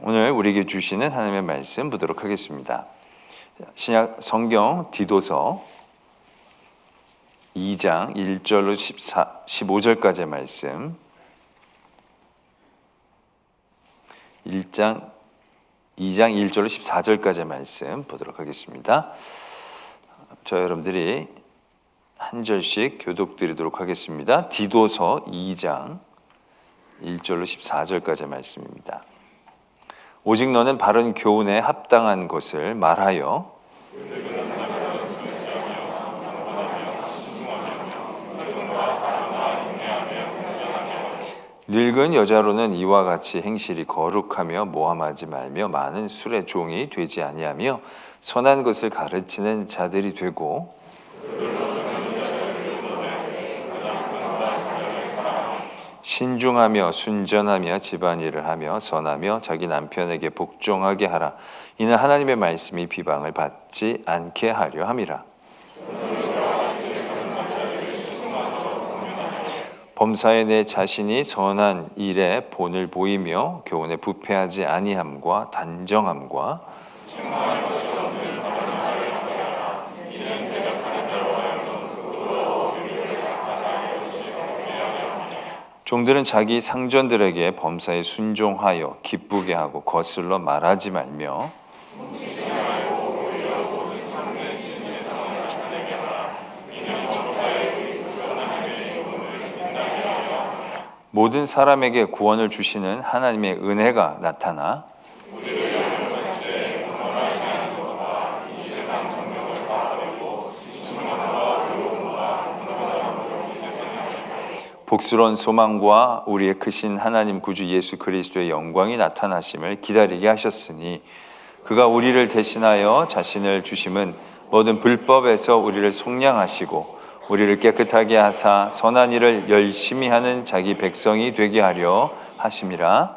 오늘 우리에게 주시는 하나님의 말씀 보도록 하겠습니다. 신약 성경 디도서 2장 1절로 15절까지의 말씀, 2장 1절로 14절까지의 말씀 보도록 하겠습니다. 여러분들이 한 절씩 교독드리도록 하겠습니다. 디도서 2장 1절로 14절까지의 말씀입니다. 오직 너는 바른 교훈에 합당한 것을 말하여 늙은 여자로는 이와 같이 행실이 거룩하며 모함하지 말며 많은 술의 종이 되지 아니하며 선한 것을 가르치는 자들이 되고 신중하며 순전하며 집안일을 하며 선하며 자기 남편에게 복종하게 하라. 이는 하나님의 말씀이 비방을 받지 않게 하려 함이라. 범사에 내 자신이 선한 일에 본을 보이며 교훈에 부패하지 아니함과 단정함과 종들은 자기 상전들에게 범사에 순종하여 기쁘게 하고 거슬러 말하지 말며 모든 사람에게 구원을 주시는 하나님의 은혜가 나타나 복스러운 소망과 우리의 크신 하나님 구주 예수 그리스도의 영광이 나타나심을 기다리게 하셨으니 그가 우리를 대신하여 자신을 주심은 모든 불법에서 우리를 속량하시고 우리를 깨끗하게 하사 선한 일을 열심히 하는 자기 백성이 되게 하려 하심이라.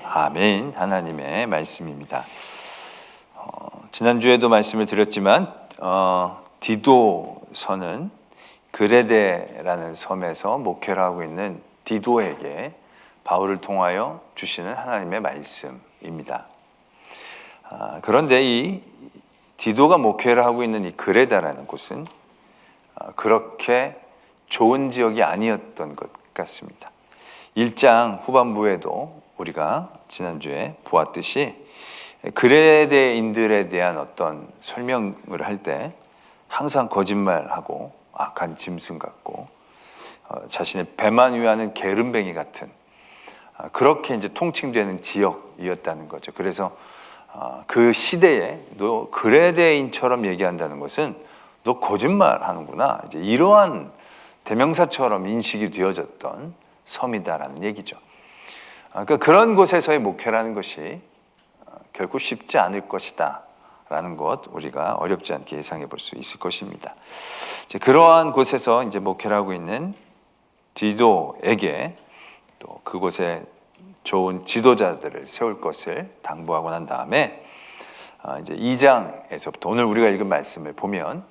아멘. 하나님의 말씀입니다. 지난주에도 말씀을 드렸지만 디도서는 그레데라는 섬에서 목회를 하고 있는 디도에게 바울을 통하여 주시는 하나님의 말씀입니다. 그런데 이 디도가 목회를 하고 있는 이 그레다라는 곳은 그렇게 좋은 지역이 아니었던 것 같습니다. 1장 후반부에도 우리가 지난주에 보았듯이 그레데인들에 대한 어떤 설명을 할 때 항상 거짓말하고 악한 짐승 같고 자신의 배만 위하는 게으름뱅이 같은 그렇게 이제 통칭되는 지역이었다는 거죠. 그래서 그 시대에 너 그레데인처럼 얘기한다는 것은 너 거짓말하는구나, 이제 이러한 대명사처럼 인식이 되어졌던 섬이다라는 얘기죠. 그러니까 그런 곳에서의 목회라는 것이 결코 쉽지 않을 것이다 라는 것 우리가 어렵지 않게 예상해 볼 수 있을 것입니다. 이제 그러한 곳에서 이제 목회를 하고 있는 디도에게 또 그곳에 좋은 지도자들을 세울 것을 당부하고 난 다음에 이제 2장에서부터 오늘 우리가 읽은 말씀을 보면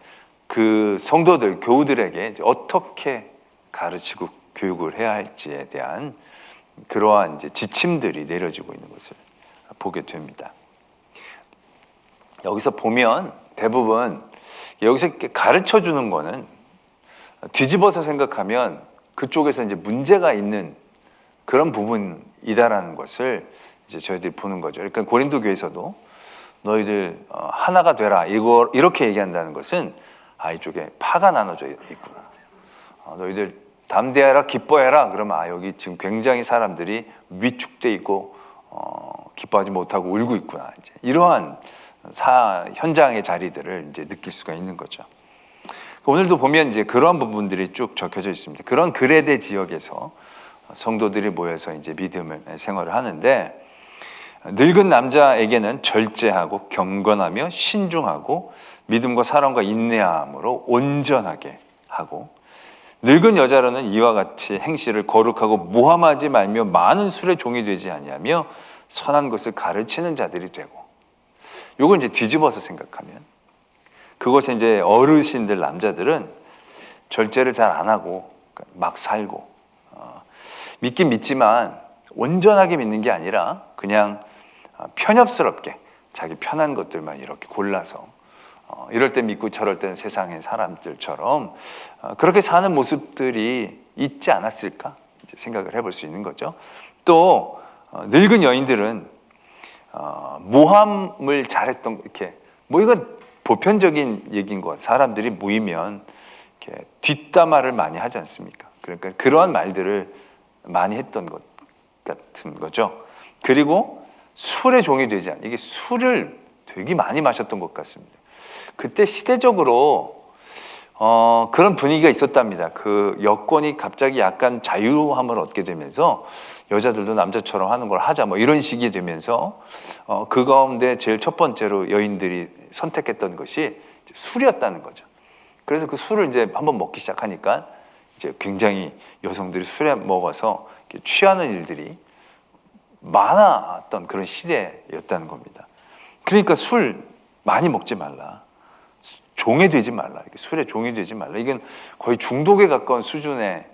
그 성도들, 교우들에게 이제 어떻게 가르치고 교육을 해야 할지에 대한 그러한 이제 지침들이 내려지고 있는 것을 보게 됩니다. 여기서 보면 대부분 여기서 가르쳐 주는 거는 뒤집어서 생각하면 그쪽에서 이제 문제가 있는 그런 부분이다라는 것을 이제 저희들이 보는 거죠. 그러니까 고린도 교회에서도 너희들 하나가 되라 이렇게 얘기한다는 것은 이쪽에 파가 나눠져 있구나. 너희들 담대하라 기뻐해라 그러면 여기 지금 굉장히 사람들이 위축돼 있고 기뻐하지 못하고 울고 있구나. 이제 이러한 현장의 자리들을 이제 느낄 수가 있는 거죠. 오늘도 보면 이제 그러한 부분들이 쭉 적혀져 있습니다. 그런 그레데 지역에서 성도들이 모여서 이제 믿음을 생활을 하는데 늙은 남자에게는 절제하고 경건하며 신중하고 믿음과 사랑과 인내함으로 온전하게 하고 늙은 여자로는 이와 같이 행실을 거룩하고 모함하지 말며 많은 술의 종이 되지 아니하며 선한 것을 가르치는 자들이 되고 요거 이제 뒤집어서 생각하면 그곳에 이제 어르신들 남자들은 절제를 잘 안 하고 막 살고 믿긴 믿지만 온전하게 믿는 게 아니라 그냥 편협스럽게 자기 편한 것들만 이렇게 골라서 이럴 때 믿고 저럴 때는 세상의 사람들처럼 그렇게 사는 모습들이 있지 않았을까 이제 생각을 해볼 수 있는 거죠. 또 늙은 여인들은 모함을 잘했던, 이렇게 뭐 이건 보편적인 얘기인 것 같아요. 사람들이 모이면 이렇게 뒷담화를 많이 하지 않습니까? 그러니까 그러한 말들을 많이 했던 것 같은 거죠. 그리고 술의 종이 되지 않는, 이게 술을 되게 많이 마셨던 것 같습니다. 그때 시대적으로 그런 분위기가 있었답니다. 그 여권이 갑자기 약간 자유함을 얻게 되면서 여자들도 남자처럼 하는 걸 하자, 뭐 이런 식이 되면서 그 가운데 제일 첫 번째로 여인들이 선택했던 것이 술이었다는 거죠. 그래서 그 술을 이제 한번 먹기 시작하니까 이제 굉장히 여성들이 술에 먹어서 취하는 일들이 많았던 그런 시대였다는 겁니다. 그러니까 술 많이 먹지 말라, 종이 되지 말라, 술의 종이 되지 말라. 이건 거의 중독에 가까운 수준의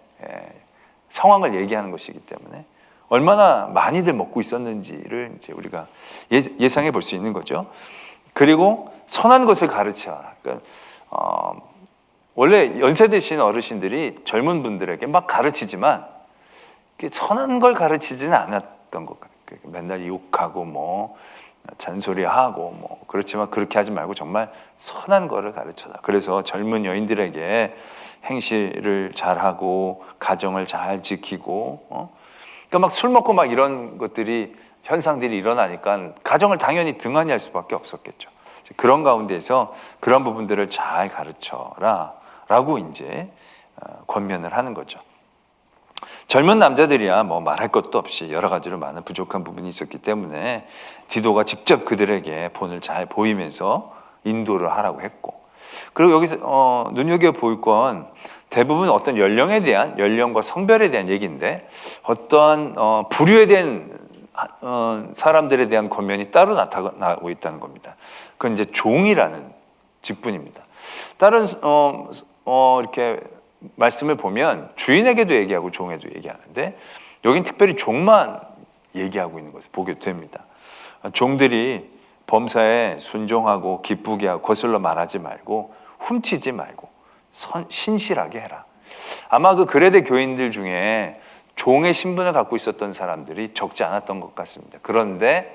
상황을 얘기하는 것이기 때문에 얼마나 많이들 먹고 있었는지를 이제 우리가 예상해 볼 수 있는 거죠. 그리고 선한 것을 가르쳐라. 그러니까 원래 연세 드신 어르신들이 젊은 분들에게 막 가르치지만 선한 걸 가르치지는 않았던 것 같아요. 맨날 욕하고 뭐 잔소리하고 뭐 그렇지만 그렇게 하지 말고 정말 선한 거를 가르쳐라. 그래서 젊은 여인들에게 행실을 잘하고 가정을 잘 지키고 그러니까 막 술 먹고 막 이런 것들이 현상들이 일어나니까 가정을 당연히 등한히 할 수밖에 없었겠죠. 그런 가운데서 그런 부분들을 잘 가르쳐라 라고 이제 권면을 하는 거죠. 젊은 남자들이야 뭐 말할 것도 없이 여러 가지로 많은 부족한 부분이 있었기 때문에 디도가 직접 그들에게 본을 잘 보이면서 인도를 하라고 했고, 그리고 여기서 눈여겨볼 건 대부분 어떤 연령과 성별에 대한 얘기인데 어떤 부류에 대한 사람들에 대한 권면이 따로 나타나고 있다는 겁니다. 그건 이제 종이라는 직분입니다. 다른 이렇게 말씀을 보면 주인에게도 얘기하고 종에도 얘기하는데 여긴 특별히 종만 얘기하고 있는 것을 보게 됩니다. 종들이 범사에 순종하고 기쁘게 하고 거슬러 말하지 말고 훔치지 말고 신실하게 해라. 아마 그 그레데 교인들 중에 종의 신분을 갖고 있었던 사람들이 적지 않았던 것 같습니다. 그런데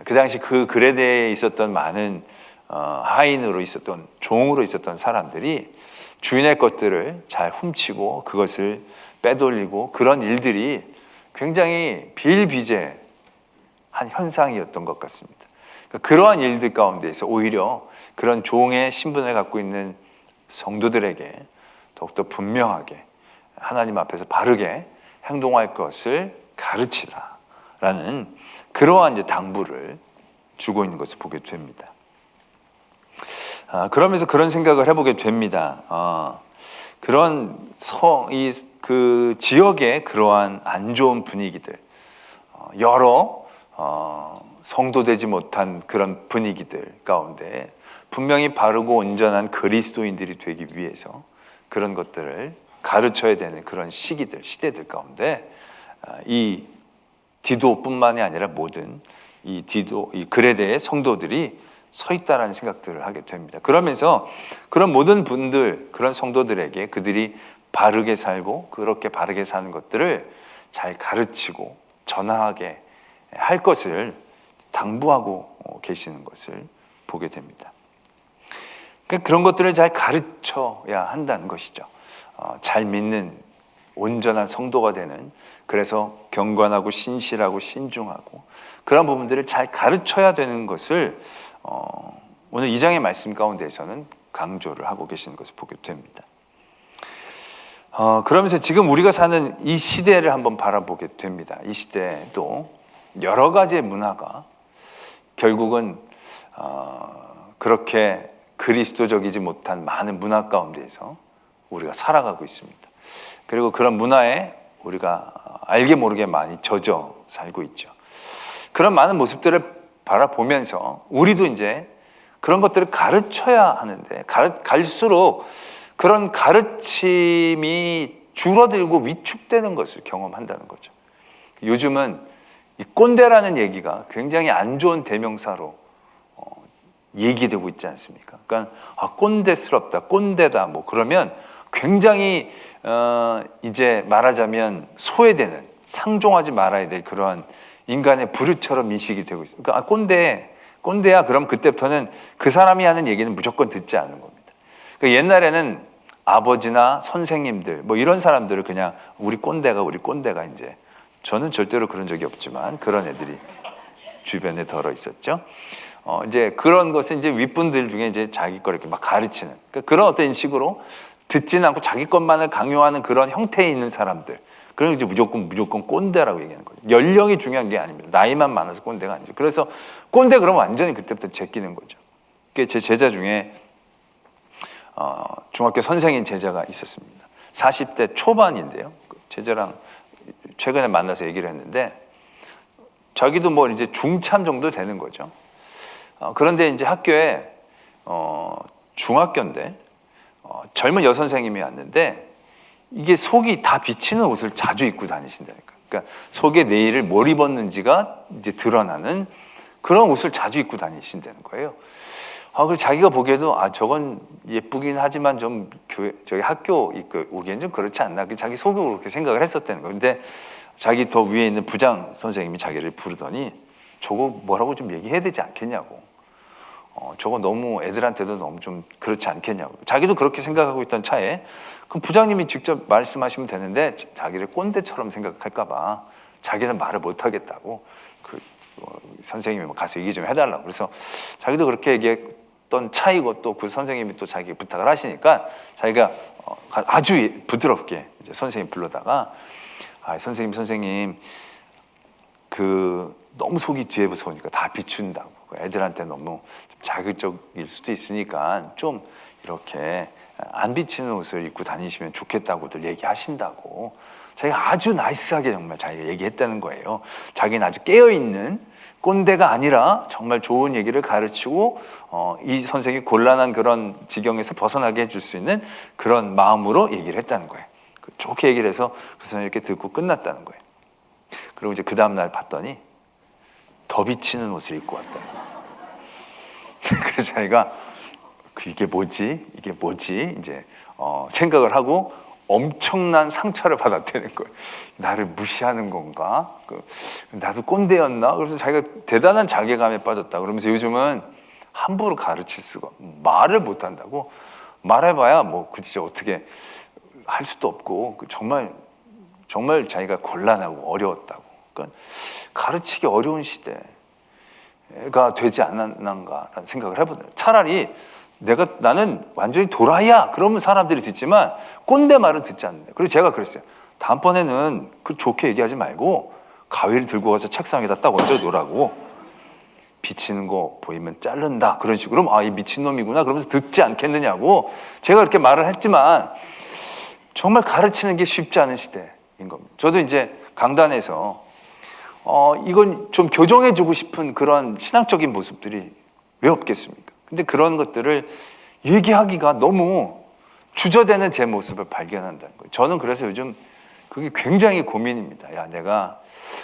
그 당시 그 그레데에 있었던 많은 하인으로 있었던, 종으로 있었던 사람들이 주인의 것들을 잘 훔치고 그것을 빼돌리고 그런 일들이 굉장히 비일비재한 현상이었던 것 같습니다. 그러한 일들 가운데서 오히려 그런 종의 신분을 갖고 있는 성도들에게 더욱더 분명하게 하나님 앞에서 바르게 행동할 것을 가르치라라는 그러한 이제 당부를 주고 있는 것을 보게 됩니다. 그러면서 그런 생각을 해보게 됩니다. 그런 그 지역의 그러한 안 좋은 분위기들, 여러 성도되지 못한 그런 분위기들 가운데 분명히 바르고 온전한 그리스도인들이 되기 위해서 그런 것들을 가르쳐야 되는 그런 시대들 가운데 이 디도뿐만이 아니라 모든 이 그레데의 성도들이 서 있다라는 생각들을 하게 됩니다. 그러면서 그런 모든 분들, 그런 성도들에게 그들이 바르게 살고 그렇게 바르게 사는 것들을 잘 가르치고 전하게 할 것을 당부하고 계시는 것을 보게 됩니다. 그러니까 그런 것들을 잘 가르쳐야 한다는 것이죠. 잘 믿는 온전한 성도가 되는, 그래서 경건하고 신실하고 신중하고 그런 부분들을 잘 가르쳐야 되는 것을 오늘 2장의 말씀 가운데에서는 강조를 하고 계시는 것을 보게 됩니다. 그러면서 지금 우리가 사는 이 시대를 한번 바라보게 됩니다. 이 시대도 여러 가지의 문화가 결국은 그렇게 그리스도적이지 못한 많은 문화 가운데에서 우리가 살아가고 있습니다. 그리고 그런 문화에 우리가 알게 모르게 많이 젖어 살고 있죠. 그런 많은 모습들을 바라보면서 우리도 이제 그런 것들을 가르쳐야 하는데 갈수록 그런 가르침이 줄어들고 위축되는 것을 경험한다는 거죠. 요즘은 이 꼰대라는 얘기가 굉장히 안 좋은 대명사로 얘기되고 있지 않습니까? 그러니까 꼰대스럽다, 꼰대다 뭐 그러면 굉장히 이제 말하자면 소외되는, 상종하지 말아야 될 그러한 인간의 부류처럼 인식이 되고 있어요. 그러니까 꼰대야. 그럼 그때부터는 그 사람이 하는 얘기는 무조건 듣지 않는 겁니다. 그러니까 옛날에는 아버지나 선생님들 뭐 이런 사람들을 그냥 우리 꼰대가 이제 저는 절대로 그런 적이 없지만 그런 애들이 주변에 덜어 있었죠. 이제 그런 것은 이제 윗분들 중에 이제 자기 걸 이렇게 막 가르치는 그러니까 그런 어떤 식으로 듣지는 않고 자기 것만을 강요하는 그런 형태에 있는 사람들. 그런 이제 무조건 꼰대라고 얘기하는 거죠. 연령이 중요한 게 아닙니다. 나이만 많아서 꼰대가 아니죠. 그래서 꼰대 그러면 완전히 그때부터 제끼는 거죠. 제 제자 중에 중학교 선생인 제자가 있었습니다. 40대 초반인데요. 제자랑 최근에 만나서 얘기를 했는데 자기도 뭐 이제 중참 정도 되는 거죠. 그런데 이제 학교에 중학교인데 젊은 여선생님이 왔는데 이게 속이 다 비치는 옷을 자주 입고 다니신다니까. 그러니까 속에 내일을 뭘 입었는지가 이제 드러나는 그런 옷을 자주 입고 다니신다는 거예요. 그리고 자기가 보기에도 저건 예쁘긴 하지만 좀 저기 학교 입고 오기엔 좀 그렇지 않나. 자기 속으로 그렇게 생각을 했었다는 거예요. 근데 자기 더 위에 있는 부장 선생님이 자기를 부르더니 저거 뭐라고 좀 얘기해야 되지 않겠냐고. 저거 너무 애들한테도 너무 좀 그렇지 않겠냐고. 자기도 그렇게 생각하고 있던 차에 그럼 부장님이 직접 말씀하시면 되는데 자기를 꼰대처럼 생각할까 봐 자기는 말을 못 하겠다고 선생님이 가서 얘기 좀 해달라고. 그래서 자기도 그렇게 얘기했던 차이고 또 그 선생님이 또 자기 부탁을 하시니까 자기가 아주 부드럽게 이제 선생님 불러다가 선생님 너무 속이 뒤에 무서우니까 다 비춘다고. 애들한테 너무 자극적일 수도 있으니까 좀 이렇게 안 비치는 옷을 입고 다니시면 좋겠다고들 얘기하신다고. 자기가 아주 나이스하게 정말 자기가 얘기했다는 거예요. 자기는 아주 깨어있는 꼰대가 아니라 정말 좋은 얘기를 가르치고 이 선생이 곤란한 그런 지경에서 벗어나게 해줄 수 있는 그런 마음으로 얘기를 했다는 거예요. 좋게 얘기를 해서 그 선생님이 이렇게 듣고 끝났다는 거예요. 그리고 이제 그 다음날 봤더니 더 비치는 옷을 입고 왔다. 그래서 자기가 이게 뭐지 이제 생각을 하고 엄청난 상처를 받았다는 거예요. 나를 무시하는 건가? 나도 꼰대였나? 그래서 자기가 대단한 자괴감에 빠졌다. 그러면서 요즘은 함부로 가르칠 수가 말을 못 한다고. 말해봐야 뭐 진짜 어떻게 할 수도 없고 정말 자기가 곤란하고 어려웠다고. 그러니까 가르치기 어려운 시대가 되지 않았는가라는 생각을 해보더라고요. 차라리 나는 완전히 도라이야 그러면 사람들이 듣지만 꼰대 말은 듣지 않는다. 그래서 제가 그랬어요. 다음번에는 좋게 얘기하지 말고 가위를 들고 가서 책상 위에다 딱 얹어놓으라고. 비치는 거 보이면 자른다 그런 식으로. 그럼 이 미친놈이구나 그러면서 듣지 않겠느냐고 제가 그렇게 말을 했지만 정말 가르치는 게 쉽지 않은 시대인 겁니다. 저도 이제 강단에서 이건 좀 교정해주고 싶은 그런 신앙적인 모습들이 왜 없겠습니까? 근데 그런 것들을 얘기하기가 너무 주저되는 제 모습을 발견한다는 거예요. 저는 그래서 요즘 그게 굉장히 고민입니다. 내가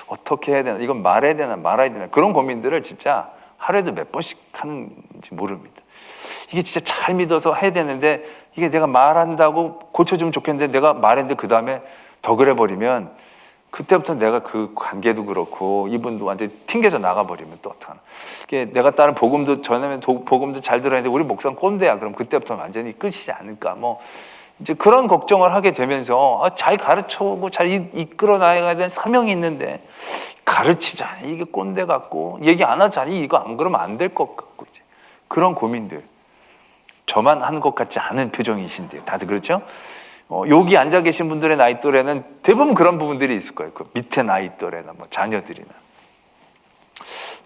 어떻게 해야 되나, 이건 말해야 되나 말아야 되나, 그런 고민들을 진짜 하루에도 몇 번씩 하는지 모릅니다. 이게 진짜 잘 믿어서 해야 되는데 이게 내가 말한다고 고쳐주면 좋겠는데 내가 말했는데 그 다음에 더 그래버리면 그때부터 내가 그 관계도 그렇고 이분도 완전히 튕겨져 나가버리면 또 어떡하나. 이게 내가 다른 복음도 전하면 복음도 잘 들어야 되는데 우리 목사는 꼰대야. 그럼 그때부터 완전히 끝이지 않을까. 뭐 이제 그런 걱정을 하게 되면서 잘 가르쳐오고 잘 이끌어 나가야 되는 사명이 있는데 가르치자니 이게 꼰대 같고 얘기 안 하자니 이거 안 그러면 안 될 것 같고 이제 그런 고민들. 저만 하는 것 같지 않은 표정이신데 다들 그렇죠? 여기 앉아 계신 분들의 나이 또래는 대부분 그런 부분들이 있을 거예요. 그 밑에 나이 또래나 뭐 자녀들이나.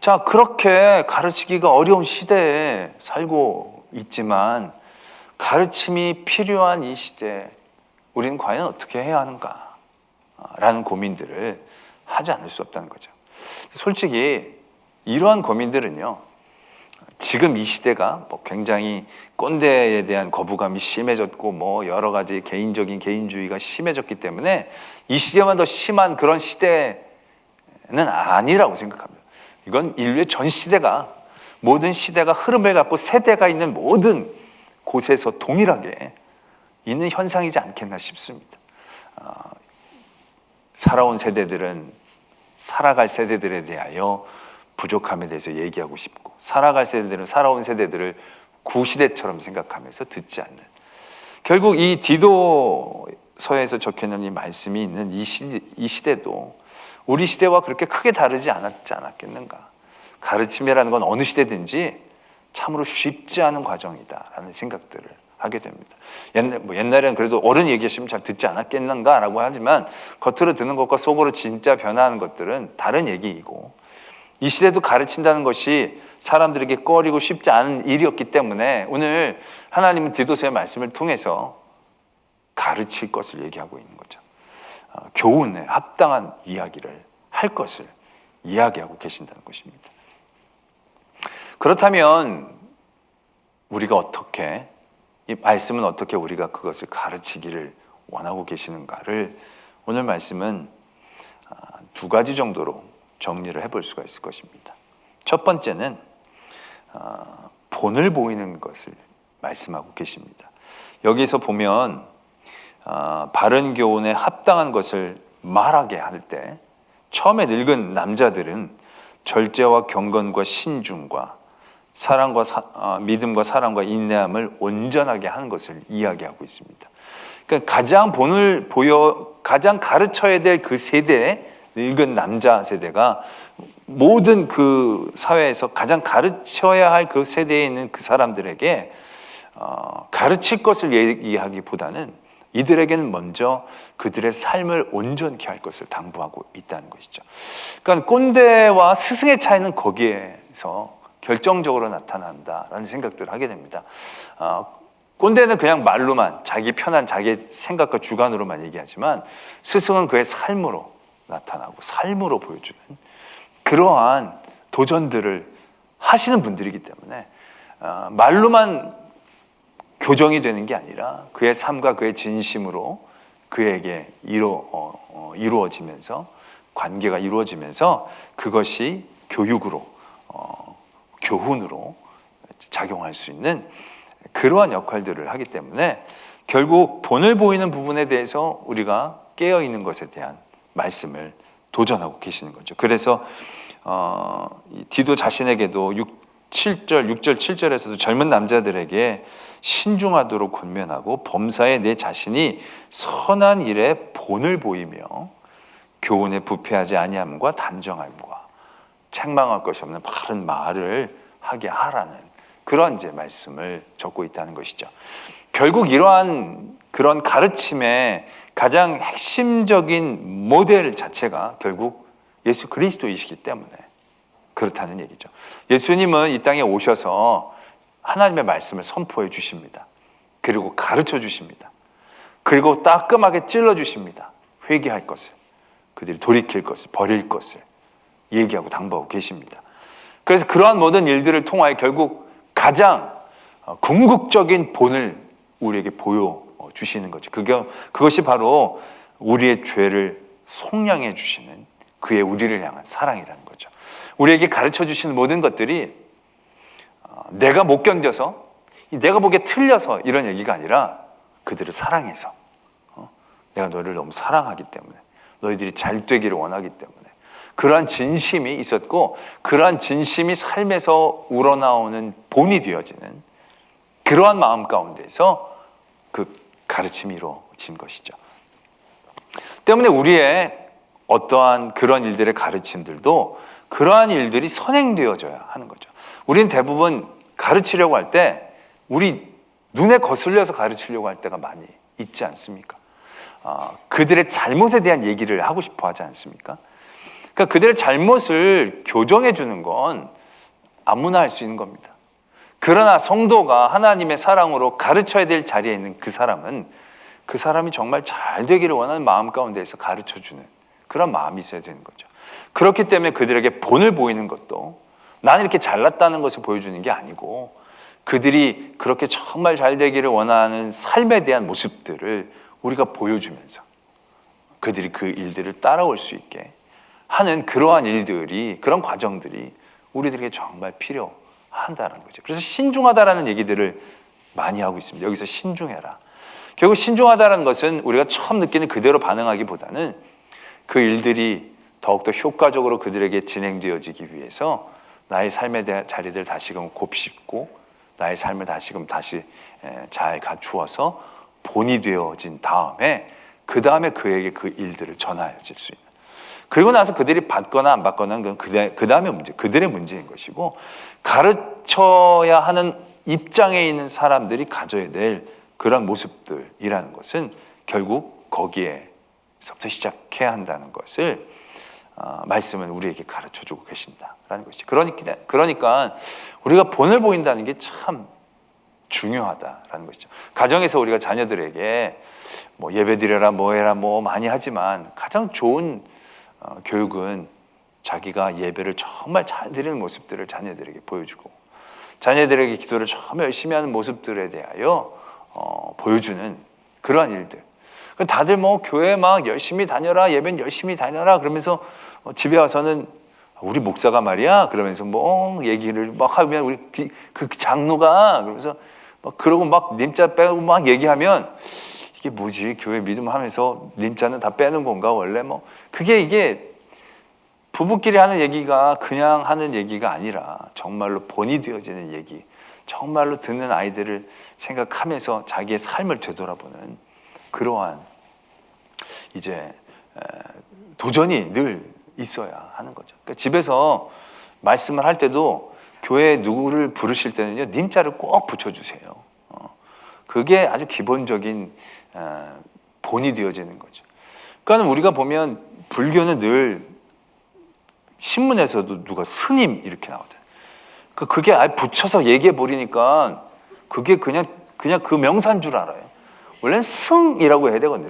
자, 그렇게 가르치기가 어려운 시대에 살고 있지만 가르침이 필요한 이 시대에 우리는 과연 어떻게 해야 하는가? 라는 고민들을 하지 않을 수 없다는 거죠. 솔직히 이러한 고민들은요. 지금 이 시대가 뭐 굉장히 꼰대에 대한 거부감이 심해졌고 뭐 여러 가지 개인적인 개인주의가 심해졌기 때문에 이 시대만 더 심한 그런 시대에 아니라고 생각합니다. 이건 인류의 전 시대가, 모든 시대가 흐름을 갖고 세대가 있는 모든 곳에서 동일하게 있는 현상이지 않겠나 싶습니다. 살아온 세대들은 살아갈 세대들에 대하여 부족함에 대해서 얘기하고 싶고, 살아갈 세대들은 살아온 세대들을 구시대처럼 생각하면서 듣지 않는, 결국 이 디도서에서 적혀있는 이 말씀이 있는 이 시대도 우리 시대와 그렇게 크게 다르지 않았겠는가. 가르침이라는 건 어느 시대든지 참으로 쉽지 않은 과정이다라는 생각들을 하게 됩니다. 옛날에는 그래도 어른 얘기하시면 잘 듣지 않았겠는가라고 하지만 겉으로 듣는 것과 속으로 진짜 변화하는 것들은 다른 얘기이고, 이 시대도 가르친다는 것이 사람들에게 꺼리고 쉽지 않은 일이었기 때문에 오늘 하나님은 디도서의 말씀을 통해서 가르칠 것을 얘기하고 있는 거죠. 교훈에 합당한 이야기를 할 것을 이야기하고 계신다는 것입니다. 그렇다면 우리가 어떻게, 이 말씀은 어떻게 우리가 그것을 가르치기를 원하고 계시는가를 오늘 말씀은 두 가지 정도로 정리를 해볼 수가 있을 것입니다. 첫 번째는 본을 보이는 것을 말씀하고 계십니다. 여기서 보면 바른 교훈에 합당한 것을 말하게 할 때 처음에 늙은 남자들은 절제와 경건과 신중과 사랑과 믿음과 사랑과 인내함을 온전하게 하는 것을 이야기하고 있습니다. 그러니까 가장 가르쳐야 될 그 세대, 늙은 남자 세대가 모든 그 사회에서 가장 가르쳐야 할 그 세대에 있는 그 사람들에게 가르칠 것을 얘기하기보다는 이들에게는 먼저 그들의 삶을 온전케 할 것을 당부하고 있다는 것이죠. 그러니까 꼰대와 스승의 차이는 거기에서 결정적으로 나타난다라는 생각들을 하게 됩니다. 꼰대는 그냥 말로만 자기 편한 자기 생각과 주관으로만 얘기하지만 스승은 그의 삶으로 나타나고 삶으로 보여주는 그러한 도전들을 하시는 분들이기 때문에 말로만 교정이 되는 게 아니라 그의 삶과 그의 진심으로 그에게 이루어지면서 관계가 이루어지면서 그것이 교육으로 교훈으로 작용할 수 있는 그러한 역할들을 하기 때문에 결국 본을 보이는 부분에 대해서 우리가 깨어있는 것에 대한 말씀을 도전하고 계시는 거죠. 그래서 디도 자신에게도 6절 7절에서도 젊은 남자들에게 신중하도록 권면하고 범사에 내 자신이 선한 일에 본을 보이며 교훈에 부패하지 아니함과 단정함과 책망할 것이 없는 바른 말을 하게 하라는 그런 이제 말씀을 적고 있다는 것이죠. 결국 이러한 그런 가르침의 가장 핵심적인 모델 자체가 결국 예수 그리스도이시기 때문에 그렇다는 얘기죠. 예수님은 이 땅에 오셔서 하나님의 말씀을 선포해 주십니다. 그리고 가르쳐 주십니다. 그리고 따끔하게 찔러 주십니다. 회개할 것을, 그들이 돌이킬 것을, 버릴 것을 얘기하고 당부하고 계십니다. 그래서 그러한 모든 일들을 통하여 결국 가장 궁극적인 본을 우리에게 보여주시는 거죠. 그것이 바로 우리의 죄를 속량해 주시는 그의 우리를 향한 사랑이라는 거죠. 우리에게 가르쳐 주시는 모든 것들이 내가 못 견뎌서, 내가 보기에 틀려서 이런 얘기가 아니라 그들을 사랑해서, 내가 너를 너무 사랑하기 때문에, 너희들이 잘 되기를 원하기 때문에 그러한 진심이 있었고 그러한 진심이 삶에서 우러나오는 본이 되어지는 그러한 마음 가운데서 그 가르침이 이루어진 것이죠. 때문에 우리의 어떠한 그런 일들의 가르침들도 그러한 일들이 선행되어져야 하는 거죠. 우리는 대부분 가르치려고 할 때 우리 눈에 거슬려서 가르치려고 할 때가 많이 있지 않습니까? 그들의 잘못에 대한 얘기를 하고 싶어 하지 않습니까? 그러니까 그들의 잘못을 교정해 주는 건 아무나 할 수 있는 겁니다. 그러나 성도가 하나님의 사랑으로 가르쳐야 될 자리에 있는 그 사람이 정말 잘 되기를 원하는 마음 가운데에서 가르쳐 주는 그런 마음이 있어야 되는 거죠. 그렇기 때문에 그들에게 본을 보이는 것도 나는 이렇게 잘났다는 것을 보여주는 게 아니고 그들이 그렇게 정말 잘 되기를 원하는 삶에 대한 모습들을 우리가 보여주면서 그들이 그 일들을 따라올 수 있게 하는 그러한 일들이, 그런 과정들이 우리들에게 정말 필요하다는 거죠. 그래서 신중하다라는 얘기들을 많이 하고 있습니다. 여기서 신중해라. 결국 신중하다는 것은 우리가 처음 느끼는 그대로 반응하기보다는 그 일들이 더욱더 효과적으로 그들에게 진행되어지기 위해서 나의 삶의 자리를 다시금 곱씹고 나의 삶을 다시금 잘 갖추어서 본이 되어진 다음에 그 다음에 그에게 그 일들을 전하여질 수 있는, 그리고 나서 그들이 받거나 안 받거나 그 다음에 문제, 그들의 문제인 것이고, 가르쳐야 하는 입장에 있는 사람들이 가져야 될 그런 모습들이라는 것은 결국 거기에서부터 시작해야 한다는 것을 말씀은 우리에게 가르쳐주고 계신다라는 것이죠. 그러니까 우리가 본을 보인다는 게 참 중요하다라는 것이죠. 가정에서 우리가 자녀들에게 뭐 예배드려라 뭐해라 뭐 많이 하지만 가장 좋은 교육은 자기가 예배를 정말 잘 드리는 모습들을 자녀들에게 보여주고, 자녀들에게 기도를 정말 열심히 하는 모습들에 대하여 보여주는 그러한 일들. 다들 뭐 교회 막 열심히 다녀라, 예배는 열심히 다녀라 그러면서 집에 와서는 우리 목사가 말이야 그러면서 뭐 얘기를 막 하면 우리 그 장로가 그러면서 막 그러고 막 님자 빼고 막 얘기하면 이게 뭐지, 교회 믿음 하면서 님자는 다 빼는 건가 원래, 뭐 이게 부부끼리 하는 얘기가 그냥 하는 얘기가 아니라 정말로 본이 되어지는 얘기, 정말로 듣는 아이들을 생각하면서 자기의 삶을 되돌아보는 그러한 이제 도전이 늘 있어야 하는 거죠. 그러니까 집에서 말씀을 할 때도 교회 누구를 부르실 때는요, 님자를 꼭 붙여주세요. 그게 아주 기본적인 본이 되어지는 거죠. 그러니까 우리가 보면 불교는 늘 신문에서도 누가 스님 이렇게 나오잖아요. 그게 아예 붙여서 얘기해 버리니까 그게 그냥 그 명사인 줄 알아요. 원래는 승이라고 해야 되거든요.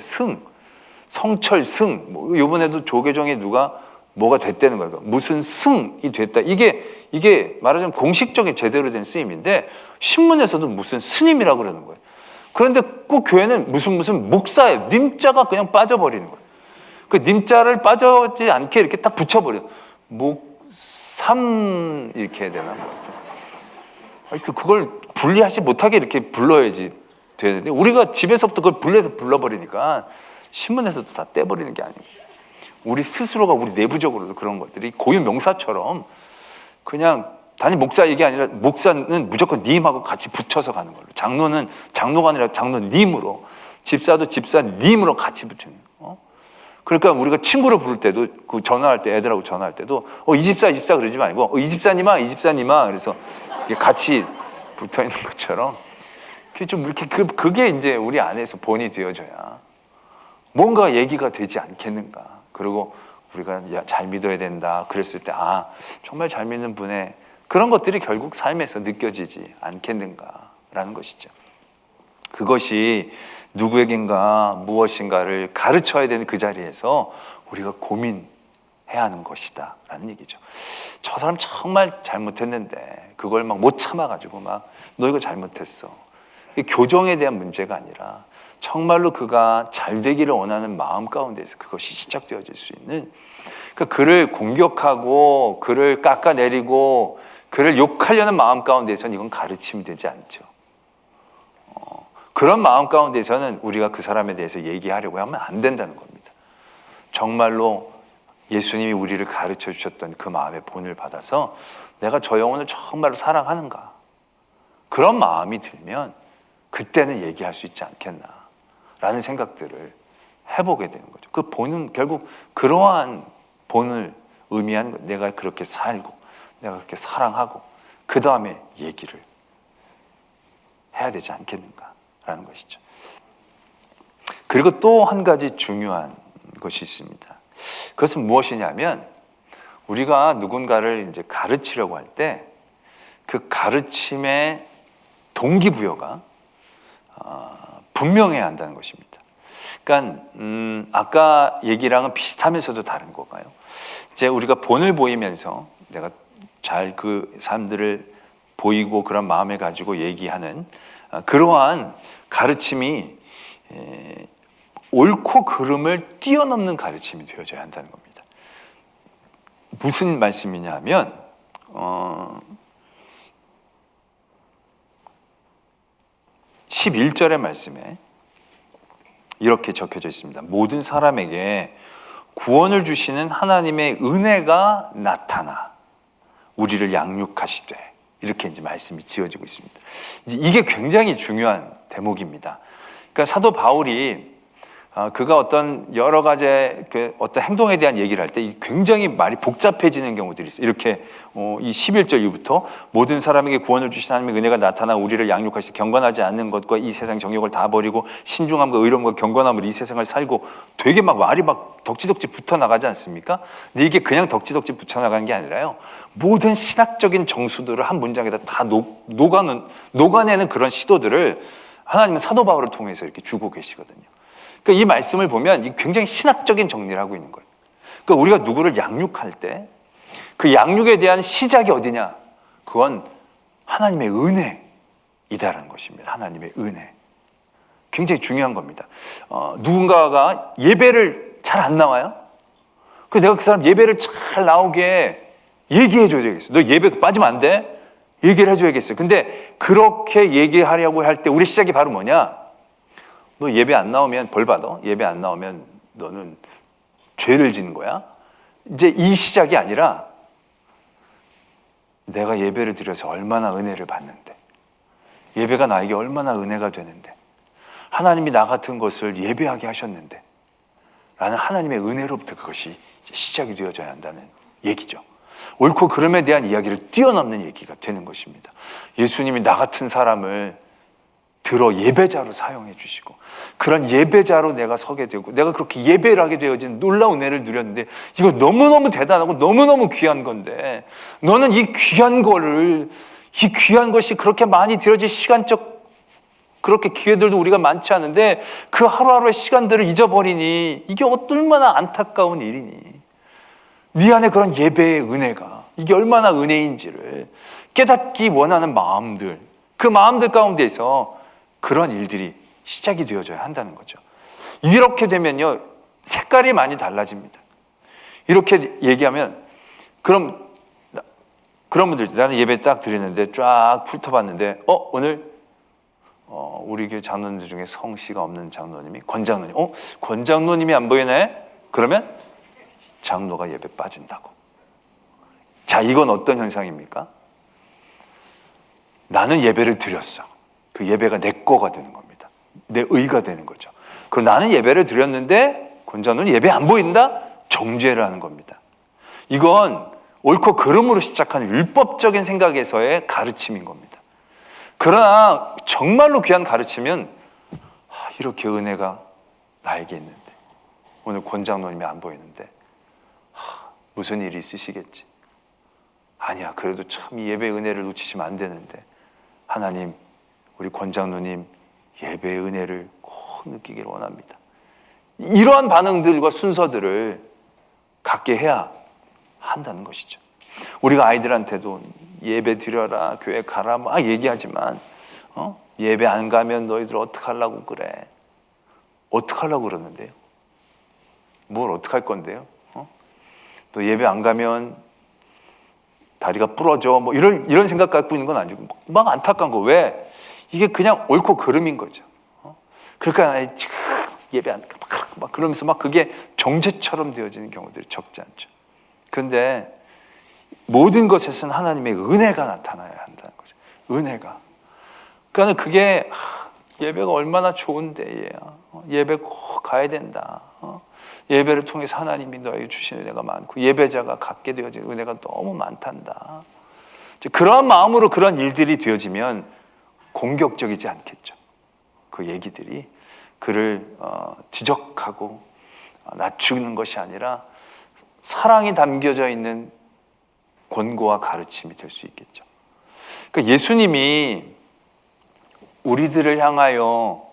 성철 승. 뭐 이번에도 조계종에 누가 뭐가 됐다는 거예요. 무슨 승이 됐다. 이게 말하자면 공식적인 제대로 된 쓰임인데 신문에서도 무슨 스님이라고 그러는 거예요. 그런데 꼭 교회는 무슨 목사예요. 님자가 그냥 빠져버리는 거예요. 그 님자를 빠져지 않게 이렇게 딱 붙여버려요. 목삼 이렇게 해야 되나? 그걸 분리하지 못하게 이렇게 불러야지 되는데 우리가 집에서부터 그걸 분리해서 불러버리니까 신문에서도 다 떼버리는 게 아니에요. 우리 스스로가 우리 내부적으로도 그런 것들이 고유 명사처럼 그냥 단지 목사 얘기 아니라 목사는 무조건 님하고 같이 붙여서 가는 걸로, 장로는 장로가 아니라 장로님으로, 집사도 집사님으로 같이 붙이는 거. 그러니까 우리가 친구를 부를 때도 그 전화할 때 애들하고 전화할 때도 이 집사 그러지 말고 이 집사님아 그래서 이게 같이 붙어 있는 것처럼 그게 좀 이렇게 그게 이제 우리 안에서 본이 되어져야 뭔가 얘기가 되지 않겠는가. 그리고 우리가 잘 믿어야 된다 그랬을 때 정말 잘 믿는 분의 그런 것들이 결국 삶에서 느껴지지 않겠는가라는 것이죠. 그것이 누구에겐가 무엇인가를 가르쳐야 되는 그 자리에서 우리가 고민해야 하는 것이다 라는 얘기죠. 저 사람 정말 잘못했는데 그걸 막 못 참아가지고 막 너 이거 잘못했어. 교정에 대한 문제가 아니라 정말로 그가 잘 되기를 원하는 마음 가운데서 그것이 시작되어질 수 있는, 그러니까 그를 공격하고 그를 깎아내리고 그를 욕하려는 마음 가운데서는 이건 가르침이 되지 않죠. 그런 마음 가운데서는 우리가 그 사람에 대해서 얘기하려고 하면 안 된다는 겁니다. 정말로 예수님이 우리를 가르쳐 주셨던 그 마음의 본을 받아서 내가 저 영혼을 정말로 사랑하는가, 그런 마음이 들면 그때는 얘기할 수 있지 않겠나라는 생각들을 해보게 되는 거죠. 그 본은 결국 그러한 본을 의미하는 거예요. 내가 그렇게 살고 내가 그렇게 사랑하고 그 다음에 얘기를 해야 되지 않겠는가라는 것이죠. 그리고 또 한 가지 중요한 것이 있습니다. 그것은 무엇이냐면 우리가 누군가를 이제 가르치려고 할 때 그 가르침의 동기부여가 분명해야 한다는 것입니다. 그러니까 아까 얘기랑은 비슷하면서도 다른 건가요? 이제 우리가 본을 보이면서 내가 잘 그 사람들을 보이고 그런 마음을 가지고 얘기하는 그러한 가르침이 옳고 그름을 뛰어넘는 가르침이 되어져야 한다는 겁니다. 무슨 말씀이냐 하면 11절의 말씀에 이렇게 적혀져 있습니다. 모든 사람에게 구원을 주시는 하나님의 은혜가 나타나 우리를 양육하시되, 이렇게 이제 말씀이 지어지고 있습니다. 이제 이게 굉장히 중요한 대목입니다. 그러니까 사도 바울이 그가 어떤 여러 가지 어떤 행동에 대한 얘기를 할 때 굉장히 말이 복잡해지는 경우들이 있어요. 이렇게 이 11절 이후부터 모든 사람에게 구원을 주신 하나님의 은혜가 나타나 우리를 양육하시 경건하지 않는 것과 이 세상 정욕을 다 버리고 신중함과 의로움과 경건함으로 이 세상을 살고, 되게 막 말이 막 덕지덕지 붙어 나가지 않습니까? 근데 이게 그냥 덕지덕지 붙어 나가는 게 아니라요, 모든 신학적인 정수들을 한 문장에다 다 녹아내는 그런 시도들을 하나님은 사도 바울을 통해서 이렇게 주고 계시거든요. 그러니까 이 말씀을 보면 굉장히 신학적인 정리를 하고 있는 거예요. 그러니까 우리가 누구를 양육할 때 그 양육에 대한 시작이 어디냐? 그건 하나님의 은혜이다라는 것입니다. 하나님의 은혜. 굉장히 중요한 겁니다. 누군가가 예배를 잘 안 나와요? 그래서 내가 그 사람 예배를 잘 나오게 얘기해 줘야 되겠어. 너 예배 빠지면 안 돼? 얘기를 해줘야겠어요. 근데 그렇게 얘기하려고 할 때 우리 시작이 바로 뭐냐? 너 예배 안 나오면 벌 받아. 예배 안 나오면 너는 죄를 지는 거야. 이제 이 시작이 아니라 내가 예배를 드려서 얼마나 은혜를 받는데, 예배가 나에게 얼마나 은혜가 되는데, 하나님이 나 같은 것을 예배하게 하셨는데 라는 하나님의 은혜로부터 그것이 이제 시작이 되어져야 한다는 얘기죠. 옳고 그름에 대한 이야기를 뛰어넘는 얘기가 되는 것입니다. 예수님이 나 같은 사람을 들어 예배자로 사용해 주시고, 그런 예배자로 내가 서게 되고, 내가 그렇게 예배를 하게 되어진 놀라운 은혜를 누렸는데, 이거 너무너무 대단하고 너무너무 귀한 건데, 너는 이 귀한 것이 그렇게 많이 들여질 시간적 그렇게 기회들도 우리가 많지 않은데 그 하루하루의 시간들을 잊어버리니 이게 얼마나 안타까운 일이니. 네 안에 그런 예배의 은혜가 이게 얼마나 은혜인지를 깨닫기 원하는 마음들, 그 마음들 가운데서 그런 일들이 시작이 되어져야 한다는 거죠. 이렇게 되면요, 색깔이 많이 달라집니다. 이렇게 얘기하면, 그런 분들, 나는 예배 딱 드리는데 쫙 훑어봤는데 오늘 우리 교회 장로님들 중에 성씨가 없는 장로님이 권장로님, 권장로님이 안 보이네? 그러면 장로가 예배 빠진다고. 자, 이건 어떤 현상입니까? 나는 예배를 드렸어. 그 예배가 내 거가 되는 겁니다. 내 의가 되는 거죠. 그리고 나는 예배를 드렸는데 권장로는 예배 안 보인다? 정죄를 하는 겁니다. 이건 옳고 그름으로 시작한 율법적인 생각에서의 가르침인 겁니다. 그러나 정말로 귀한 가르침은 이렇게 은혜가 나에게 있는데 오늘 권장로님이 안 보이는데 무슨 일이 있으시겠지? 아니야, 그래도 참 이 예배의 은혜를 놓치시면 안 되는데, 하나님, 우리 권장로님 예배의 은혜를 꼭 느끼기를 원합니다. 이러한 반응들과 순서들을 갖게 해야 한다는 것이죠. 우리가 아이들한테도 예배 드려라, 교회 가라 막 얘기하지만 예배 안 가면 너희들 어떡하려고 그래? 어떡하려고 그러는데요? 뭘 어떡할 건데요? 또 예배 안 가면 다리가 부러져 뭐 이런 생각 갖고 있는 건 아니고 막 안타까운 거. 왜? 이게 그냥 옳고 그름인 거죠. 그러니까 예배 안 가 막 그러면서 막 그게 정죄처럼 되어지는 경우들이 적지 않죠. 그런데 모든 것에서는 하나님의 은혜가 나타나야 한다는 거죠. 은혜가. 그러니까 그게 예배가 얼마나 좋은데 예배 꼭 가야 된다. 예배를 통해서 하나님이 너에게 주신 은혜가 많고 예배자가 갖게 되어진 은혜가 너무 많단다. 그러한 마음으로 그런 일들이 되어지면 공격적이지 않겠죠. 그 얘기들이 그를 지적하고 낮추는 것이 아니라 사랑이 담겨져 있는 권고와 가르침이 될 수 있겠죠. 그러니까 예수님이 우리들을 향하여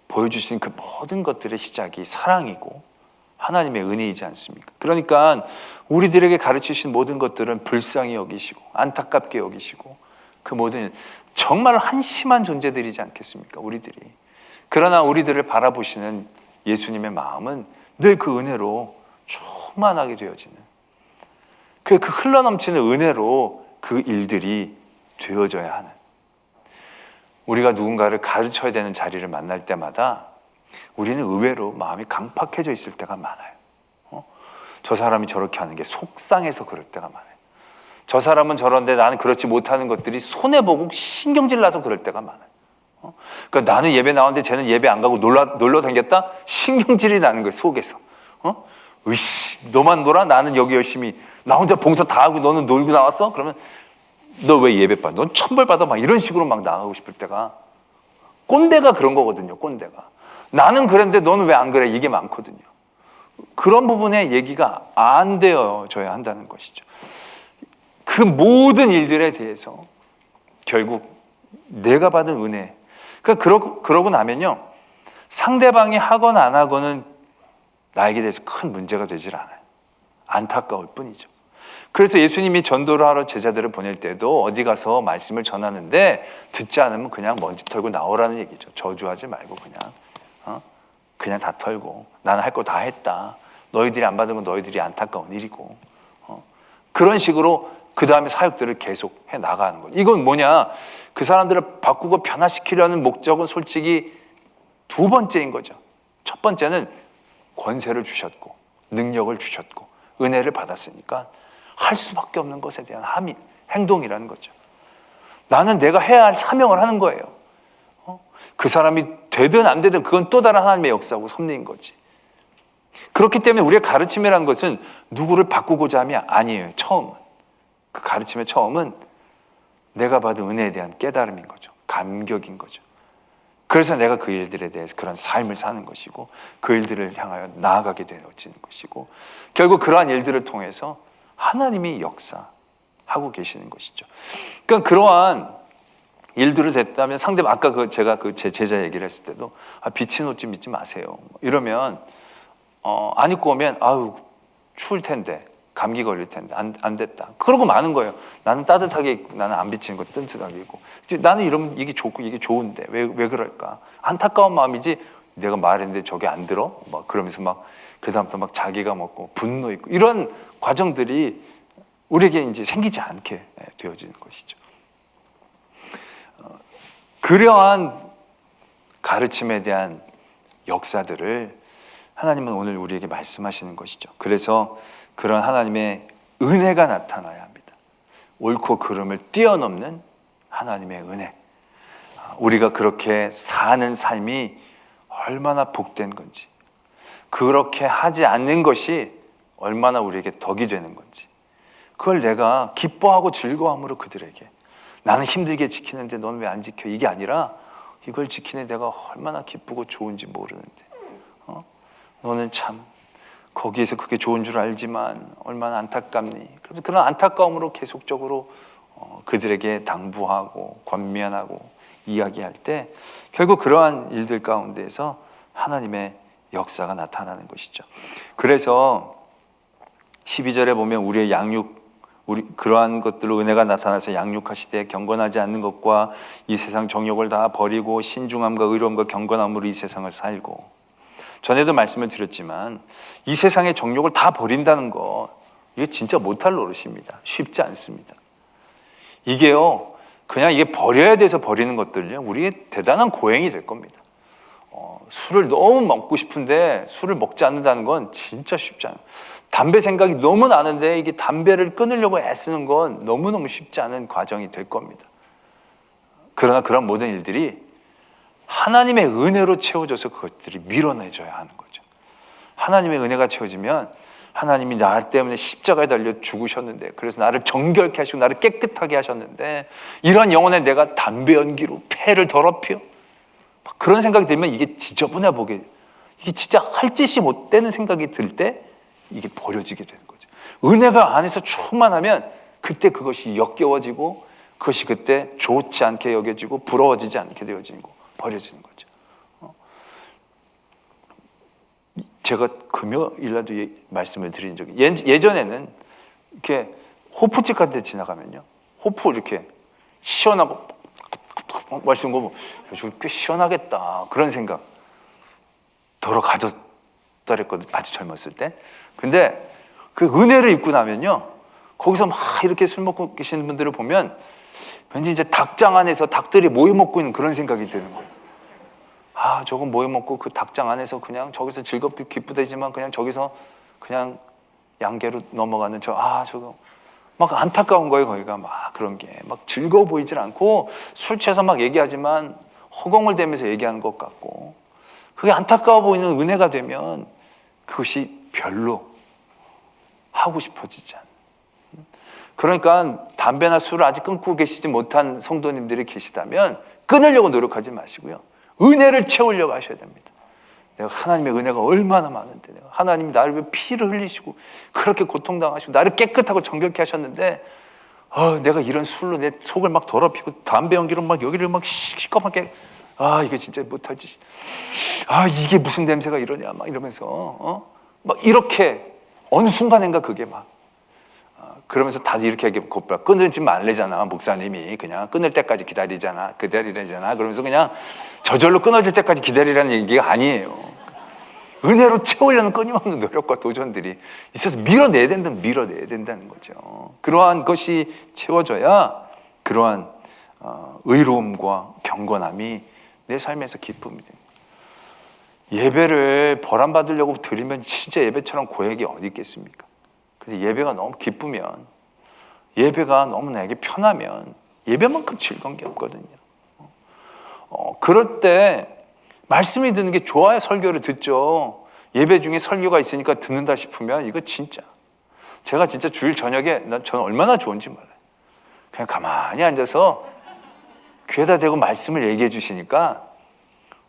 보여주신 그 모든 것들의 시작이 사랑이고 하나님의 은혜이지 않습니까? 그러니까 우리들에게 가르치신 모든 것들은 불쌍히 여기시고 안타깝게 여기시고 그 모든 정말 한심한 존재들이지 않겠습니까? 우리들이. 그러나 우리들을 바라보시는 예수님의 마음은 늘 그 은혜로 충만하게 되어지는, 그 흘러넘치는 은혜로 그 일들이 되어져야 하는, 우리가 누군가를 가르쳐야 되는 자리를 만날 때마다 우리는 의외로 마음이 강팍해져 있을 때가 많아요. 저 사람이 저렇게 하는 게 속상해서 그럴 때가 많아요. 저 사람은 저런데 나는 그렇지 못하는 것들이 손해보고 신경질 나서 그럴 때가 많아요. 그러니까 나는 예배 나왔는데 쟤는 예배 안 가고 놀러 다녔다? 신경질이 나는 거예요, 속에서. 으이씨, 너만 놀아? 나는 여기 열심히 나 혼자 봉사 다 하고 너는 놀고 나왔어? 그러면 너 왜 예배 받아? 넌 천벌 받아? 막 이런 식으로 막 나가고 싶을 때가, 꼰대가 그런 거거든요, 꼰대가. 나는 그랬는데 너는 왜 안 그래? 이게 많거든요. 그런 부분에 얘기가 안 되어져야 한다는 것이죠. 그 모든 일들에 대해서 결국 내가 받은 은혜, 그러고 나면요, 상대방이 하건 안 하건은 나에게 대해서 큰 문제가 되질 않아요. 안타까울 뿐이죠. 그래서 예수님이 전도를 하러 제자들을 보낼 때도 어디 가서 말씀을 전하는데 듣지 않으면 그냥 먼지 털고 나오라는 얘기죠. 저주하지 말고 그냥 다 털고, 나는 할 거 다 했다. 너희들이 안 받은 건 너희들이 안타까운 일이고, 그런 식으로 그 다음에 사역들을 계속 해 나가는 거예요. 이건 뭐냐? 그 사람들을 바꾸고 변화시키려는 목적은 솔직히 두 번째인 거죠. 첫 번째는 권세를 주셨고 능력을 주셨고 은혜를 받았으니까 할 수밖에 없는 것에 대한 행동이라는 거죠. 나는 내가 해야 할 사명을 하는 거예요. 그 사람이 되든 안 되든 그건 또 다른 하나님의 역사고 섭리인 거지. 그렇기 때문에 우리의 가르침이라는 것은 누구를 바꾸고자 함이 아니에요. 처음은, 그 가르침의 처음은 내가 받은 은혜에 대한 깨달음인 거죠. 감격인 거죠. 그래서 내가 그 일들에 대해서 그런 삶을 사는 것이고 그 일들을 향하여 나아가게 되어지는 것이고, 결국 그러한 일들을 통해서 하나님이 역사하고 계시는 것이죠. 그러니까 그러한 일들을 됐다면 상대방, 아까 제가 제 제자 얘기를 했을 때도 비친 옷 좀 입지 마세요 이러면 안 입고 오면 아유 추울 텐데, 감기 걸릴 텐데 안 됐다 그러고 마는 거예요. 나는 따뜻하게 입고 나는 안 비치는 거 뜬뜻하게 입고, 나는 이러면 이게 좋고 이게 좋은데 왜 그럴까? 안타까운 마음이지 내가 말했는데 저게 안 들어? 막 그러면서 막 그다음부터 막 자기가 먹고 분노 있고 이런 과정들이 우리에게 이제 생기지 않게 되어지는 것이죠. 그러한 가르침에 대한 역사들을 하나님은 오늘 우리에게 말씀하시는 것이죠. 그래서 그런 하나님의 은혜가 나타나야 합니다. 옳고 그름을 뛰어넘는 하나님의 은혜. 우리가 그렇게 사는 삶이 얼마나 복된 건지, 그렇게 하지 않는 것이 얼마나 우리에게 덕이 되는 건지, 그걸 내가 기뻐하고 즐거움으로 그들에게, 나는 힘들게 지키는데 넌 왜 안 지켜? 이게 아니라 이걸 지키는 내가 얼마나 기쁘고 좋은지 모르는데 너는 참 거기에서 그게 좋은 줄 알지만 얼마나 안타깝니? 그래서 그런 안타까움으로 계속적으로 그들에게 당부하고 권면하고 이야기할 때 결국 그러한 일들 가운데에서 하나님의 역사가 나타나는 것이죠. 그래서 12절에 보면 우리의 그러한 것들로 은혜가 나타나서 양육하시되 경건하지 않는 것과 이 세상 정욕을 다 버리고 신중함과 의로움과 경건함으로 이 세상을 살고, 전에도 말씀을 드렸지만 이 세상의 정욕을 다 버린다는 거, 이게 진짜 못할 노릇입니다. 쉽지 않습니다. 이게요, 그냥 이게 버려야 돼서 버리는 것들요, 우리의 대단한 고행이 될 겁니다. 술을 너무 먹고 싶은데 술을 먹지 않는다는 건 진짜 쉽지 않아요. 담배 생각이 너무 나는데 이게 담배를 끊으려고 애쓰는 건 너무너무 쉽지 않은 과정이 될 겁니다. 그러나 그런 모든 일들이 하나님의 은혜로 채워져서 그것들이 밀어내져야 하는 거죠. 하나님의 은혜가 채워지면 하나님이 나 때문에 십자가에 달려 죽으셨는데, 그래서 나를 정결케 하시고 나를 깨끗하게 하셨는데 이런 영혼에 내가 담배 연기로 폐를 더럽혀? 그런 생각이 들면 이게 지저분해 보게, 이게 진짜 할 짓이 못 되는 생각이 들 때 이게 버려지게 되는 거죠. 은혜가 안에서 충만하면 그때 그것이 역겨워지고 그것이 그때 좋지 않게 여겨지고 부러워지지 않게 되어지고 버려지는 거죠. 제가 금요일날도 말씀을 드린 적이, 예전에는 이렇게 호프집 같은 데 지나가면요, 호프 이렇게 시원하고 마시는 거 보면 꽤 시원하겠다 그런 생각 덜어 가졌더랬거든요, 아주 젊었을 때. 근데 그 은혜를 입고 나면요, 거기서 막 이렇게 술 먹고 계시는 분들을 보면 왠지 이제 닭장 안에서 닭들이 모여 먹고 있는 그런 생각이 드는 거예요. 아, 저건 모여 먹고 그 닭장 안에서 그냥 저기서 즐겁게 기쁘다지만 그냥 저기서 그냥 양계로 넘어가는 저거 막 안타까운 거예요. 거기가 막 그런 게 막 즐거워 보이질 않고 술 취해서 막 얘기하지만 허공을 대면서 얘기하는 것 같고, 그게 안타까워 보이는 은혜가 되면 그것이 별로 하고 싶어지지 않아요. 그러니까 담배나 술을 아직 끊고 계시지 못한 성도님들이 계시다면 끊으려고 노력하지 마시고요, 은혜를 채우려고 하셔야 됩니다. 내가 하나님의 은혜가 얼마나 많은데, 내가 하나님이 나를 위해 피를 흘리시고 그렇게 고통당하시고 나를 깨끗하고 정결케 하셨는데, 내가 이런 술로 내 속을 막 더럽히고 담배 연기로 막 여기를 막 시커멓게, 이게 진짜 못할 짓이, 이게 무슨 냄새가 이러냐 막 이러면서 막 이렇게 어느 순간인가 그게 막 그러면서 다들 이렇게 얘기해, 곧바로 끊지 말래잖아. 목사님이 그냥 끊을 때까지 기다리라잖아. 그러면서 그냥 저절로 끊어질 때까지 기다리라는 얘기가 아니에요. 은혜로 채우려는 끊임없는 노력과 도전들이 있어서 밀어내야 된다는 거죠. 그러한 것이 채워져야 그러한 의로움과 경건함이 내 삶에서 기쁨이 됩니다. 예배를 벌한 받으려고 드리면 진짜 예배처럼 고역이 어디 있겠습니까? 근데 예배가 너무 기쁘면, 예배가 너무 나에게 편하면 예배만큼 즐거운 게 없거든요. 그럴 때 말씀이 드는 게 좋아야 설교를 듣죠. 예배 중에 설교가 있으니까 듣는다 싶으면 이거 진짜, 제가 진짜 주일 저녁에 저는 얼마나 좋은지 몰라요. 그냥 가만히 앉아서 귀에다 대고 말씀을 얘기해 주시니까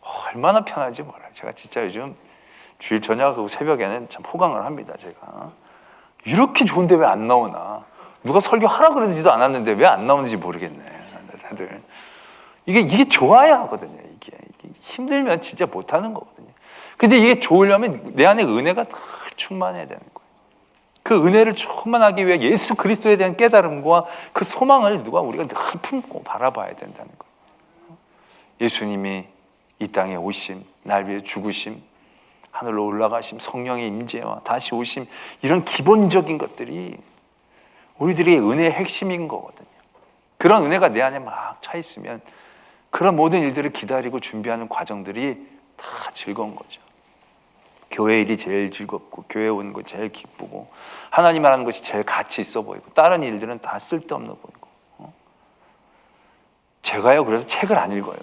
얼마나 편한지 몰라요. 제가 진짜 요즘 주일 저녁하고 새벽에는 참 호강을 합니다. 제가 이렇게 좋은데 왜 안 나오나, 누가 설교하라 그러지도 않았는데 왜 안 나오는지 모르겠네. 다들 이게 좋아야 하거든요. 이게 힘들면 진짜 못하는 거거든요. 근데 이게 좋으려면 내 안에 은혜가 늘 충만해야 되는 거예요. 그 은혜를 충만하기 위해 예수 그리스도에 대한 깨달음과 그 소망을 우리가 늘 품고 바라봐야 된다는 거예요. 예수님이 이 땅에 오심, 날 위해 죽으심, 하늘로 올라가심, 성령의 임재와 다시 오심, 이런 기본적인 것들이 우리들의 은혜의 핵심인 거거든요. 그런 은혜가 내 안에 막 차 있으면 그런 모든 일들을 기다리고 준비하는 과정들이 다 즐거운 거죠. 교회 일이 제일 즐겁고, 교회 오는 거 제일 기쁘고, 하나님 하는 것이 제일 가치 있어 보이고, 다른 일들은 다 쓸데없는 보이고. 제가요, 그래서 책을 안 읽어요.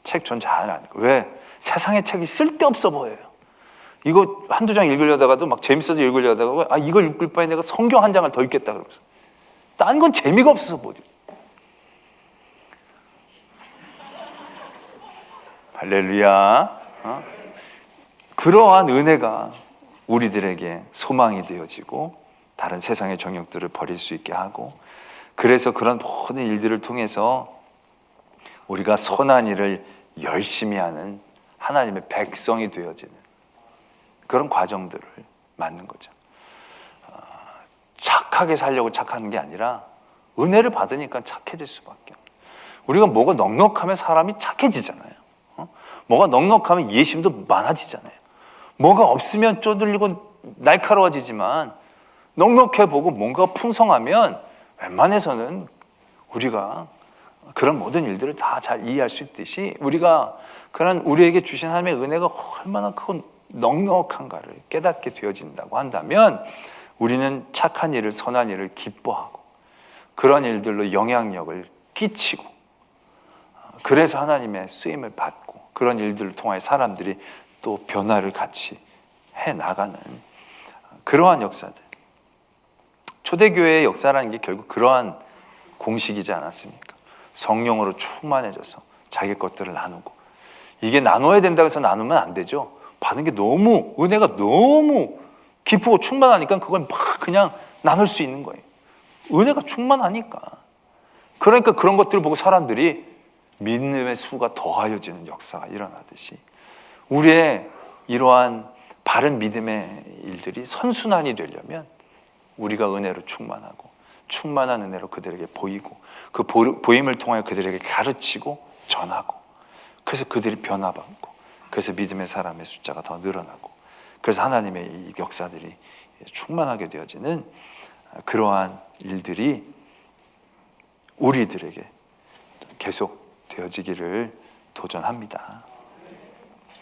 책 전 잘 안 읽어요. 왜? 세상의 책이 쓸데없어 보여요. 이거 한두 장 읽으려다가도 막 재밌어서 읽으려다가 이걸 읽을 바에 내가 성경 한 장을 더 읽겠다 그러면서, 딴 건 재미가 없어서 보죠. 할렐루야. 그러한 은혜가 우리들에게 소망이 되어지고 다른 세상의 정욕들을 버릴 수 있게 하고, 그래서 그런 모든 일들을 통해서 우리가 선한 일을 열심히 하는 하나님의 백성이 되어지는 그런 과정들을 맞는 거죠. 착하게 살려고 착하는 게 아니라 은혜를 받으니까 착해질 수밖에 없어요. 우리가 뭐가 넉넉하면 사람이 착해지잖아요. 뭐가 넉넉하면 이해심도 많아지잖아요. 뭐가 없으면 쪼들리고 날카로워지지만, 넉넉해 보고 뭔가 풍성하면 웬만해서는 우리가 그런 모든 일들을 다 잘 이해할 수 있듯이, 우리가 그런 우리에게 주신 하나님의 은혜가 얼마나 크고 넉넉한가를 깨닫게 되어진다고 한다면, 우리는 착한 일을, 선한 일을 기뻐하고 그런 일들로 영향력을 끼치고, 그래서 하나님의 쓰임을 받고, 그런 일들을 통해 사람들이 또 변화를 같이 해나가는 그러한 역사들. 초대교회의 역사라는 게 결국 그러한 공식이지 않았습니까? 성령으로 충만해져서 자기 것들을 나누고, 이게 나눠야 된다고 해서 나누면 안 되죠. 받은 게 너무, 은혜가 너무 기쁘고 충만하니까 그건 막 그냥 나눌 수 있는 거예요. 은혜가 충만하니까. 그러니까 그런 것들을 보고 사람들이 믿음의 수가 더하여지는 역사가 일어나듯이, 우리의 이러한 바른 믿음의 일들이 선순환이 되려면 우리가 은혜로 충만하고, 충만한 은혜로 그들에게 보이고, 그 보임을 통하여 그들에게 가르치고 전하고, 그래서 그들이 변화받고, 그래서 믿음의 사람의 숫자가 더 늘어나고, 그래서 하나님의 이 역사들이 충만하게 되어지는 그러한 일들이 우리들에게 계속 되어지기를 도전합니다.